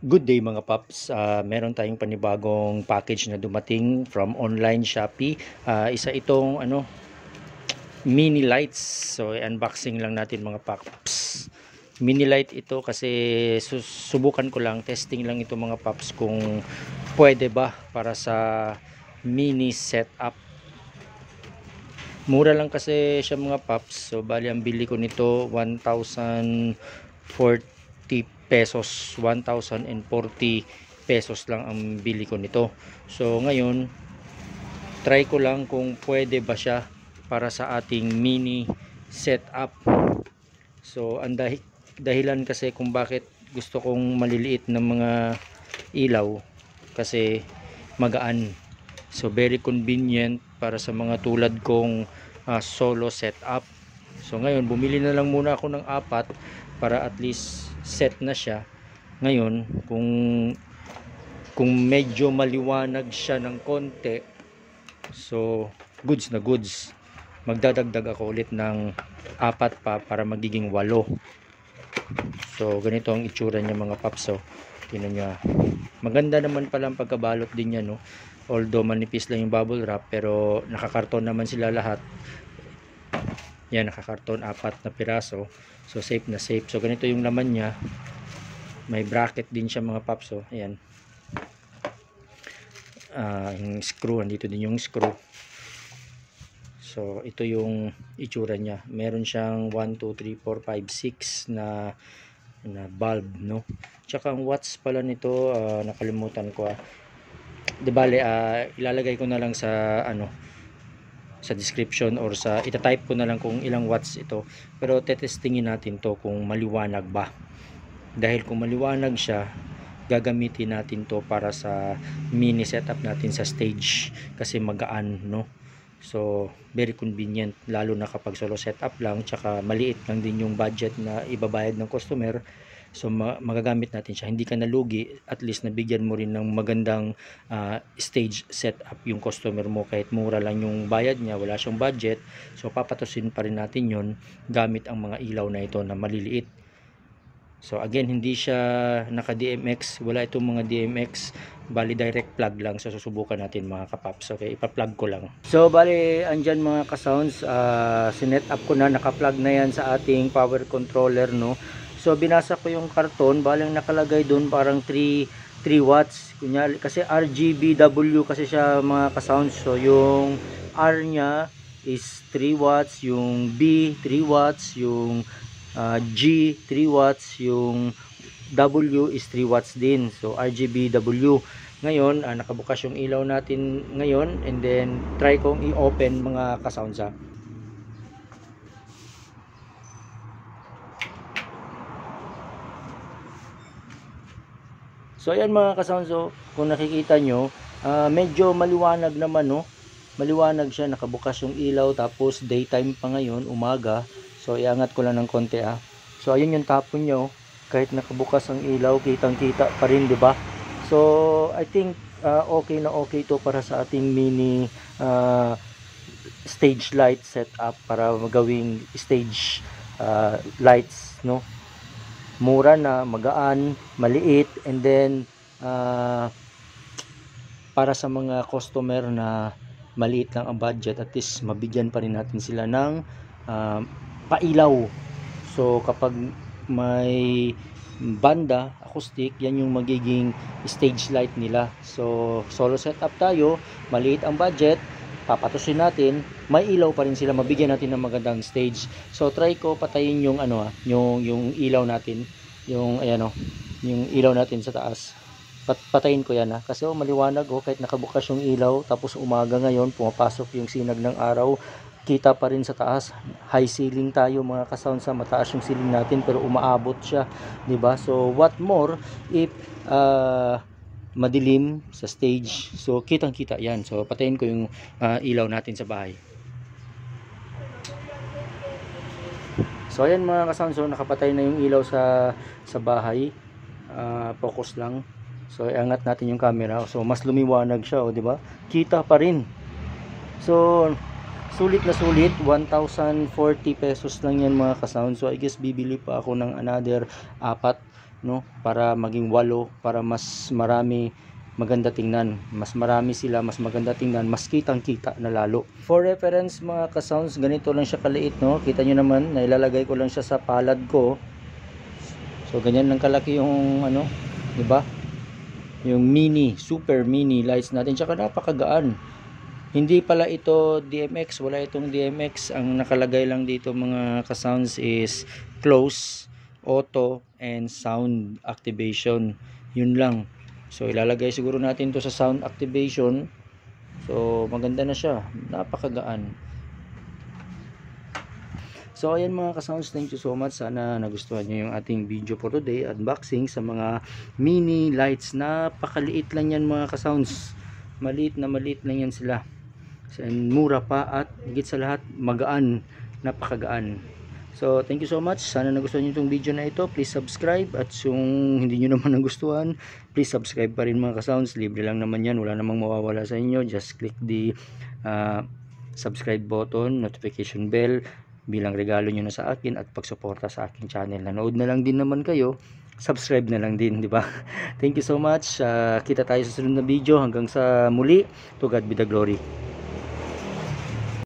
Good day mga paps. Meron tayong panibagong package na dumating from online Shopee. Isa itong mini lights. So unboxing lang natin mga paps. Mini light ito kasi subukan ko lang, testing lang ito mga paps kung pwede ba para sa mini setup. Mura lang kasi siya mga paps. So bali ang bili ko nito 1,040 pesos, 1,040 pesos lang ang bili ko nito. So ngayon try ko lang kung pwede ba siya para sa ating mini setup. So ang dahilan kasi kung bakit gusto kong maliliit na mga ilaw kasi magaan. So very convenient para sa mga tulad kong solo setup. So ngayon bumili na lang muna ako ng 4 para at least set na siya. Ngayon kung medyo maliwanag siya ng konti, so goods na goods, magdadagdag ako ulit ng 4 pa para magiging 8. So ganito ang itsura niya mga paps. So tingnan niyo, maganda naman pala ang pagkabalot din niya, no? Although manipis lang yung bubble wrap, pero nakakarton naman sila lahat. Yan, nakakarton 4 na piraso. So safe na safe. So ganito yung laman niya. May bracket din siya mga paps. So ayan, yung screw, andito din yung screw. So ito yung itsura niya. Meron siyang 1, 2, 3, 4, 5, 6 na bulb, no? Tsaka ang watts pala nito, nakalimutan ko. Di bale, ilalagay ko na lang sa sa description or sa itatype ko na lang kung ilang watts ito, pero tetestingin natin to kung maliwanag ba. Dahil kung maliwanag siya, gagamitin natin to para sa mini setup natin sa stage kasi magaan, no? So very convenient, lalo na kapag solo setup lang, tsaka maliit lang din yung budget na ibabayad ng customer. So magagamit natin siya, hindi ka nalugi, at least nabigyan mo rin ng magandang stage setup yung customer mo. Kahit mura lang yung bayad niya, wala siyang budget, so papatusin pa rin natin yon gamit ang mga ilaw na ito na maliliit. So again, hindi siya naka DMX, wala itong mga DMX, bali direct plug lang. So susubukan natin mga kapaps. Okay, ipa-plug ko lang. So bali andyan mga ka-sounds, sinet up ko na, naka-plug na yan sa ating power controller, no? So binasa ko yung karton, balang nakalagay doon parang 3 watts. Kunyari kasi RGBW kasi siya mga ka-sounds. So yung R niya is 3 watts, yung B 3 watts, yung G 3 watts, yung W is 3 watts din. So RGBW. Ngayon nakabukas yung ilaw natin ngayon, and then try kong i-open mga ka-sounds. So ayan mga ka-sounds, so kung nakikita nyo, medyo maliwanag naman, no? Maliwanag siya, nakabukas yung ilaw, tapos daytime pa ngayon, umaga. So iangat ko lang ng konti. So ayun yung tapon nyo, kahit nakabukas ang ilaw, kitang kita pa rin, di ba? So I think okay na okay to para sa ating mini stage light setup, para magawing stage lights, no? Mura na, magaan, maliit, and then para sa mga customer na maliit lang ang budget, at least mabigyan pa rin natin sila ng pailaw. So kapag may banda, acoustic, yan yung magiging stage light nila. So solo setup tayo, maliit ang budget, papatusin natin, may ilaw pa rin sila, mabigyan natin ng magandang stage. So try ko patayin yung yung ilaw natin, yung yung ilaw natin sa taas. Patayin ko yan kasi maliwanag, kahit nakabukas yung ilaw, tapos umaga ngayon, pumapasok yung sinag ng araw, kita pa rin sa taas. High ceiling tayo mga ka-sound, sa mataas yung ceiling natin, pero umaabot siya, di ba? So what more if madilim sa stage? So kitang kita yan. So patayin ko yung ilaw natin sa bahay. So ayan mga ka-sound, so nakapatay na yung ilaw sa bahay. Focus lang. So iangat natin yung camera, so mas lumiwanag siya, di ba? Kita pa rin. So sulit na sulit, 1,040 pesos lang yan mga ka-sound. So I guess bibili pa ako ng another 4 no, para maging 8, para mas marami, maganda tingnan, mas marami sila, mas maganda tingnan, mas kitang kita na lalo. For reference mga ka-sounds, ganito lang siya kaliit, no, kita nyo naman, nailalagay ko lang siya sa palad ko. So ganyan lang kalaki yung ano, di ba? Yung mini, super mini lights natin, tsaka napakagaan. Hindi pala ito DMX, wala itong DMX. Ang nakalagay lang dito mga ka-sounds is close, auto, and sound activation. Yun lang. So ilalagay siguro natin to sa sound activation. So maganda na siya, napakagaan. So ayan mga ka-sounds, thank you so much. Sana nagustuhan nyo yung ating video for today, unboxing sa mga mini lights. Napakaliit lang yan mga ka-sounds, maliit lang yan sila. And mura pa, at higit sa lahat magaan, napakagaan. So thank you so much, sana nagustuhan nyo itong video na ito. Please subscribe, at kung hindi nyo naman nagustuhan, please subscribe pa rin mga ka-sounds. Libre lang naman yan, wala namang mawawala sa inyo. Just click the subscribe button, notification bell, bilang regalo nyo na sa akin at pagsuporta sa aking channel. Nanood na lang din naman kayo, subscribe na lang din, di ba? Thank you so much. Kita tayo sa sunod na video. Hanggang sa muli, to God be the glory.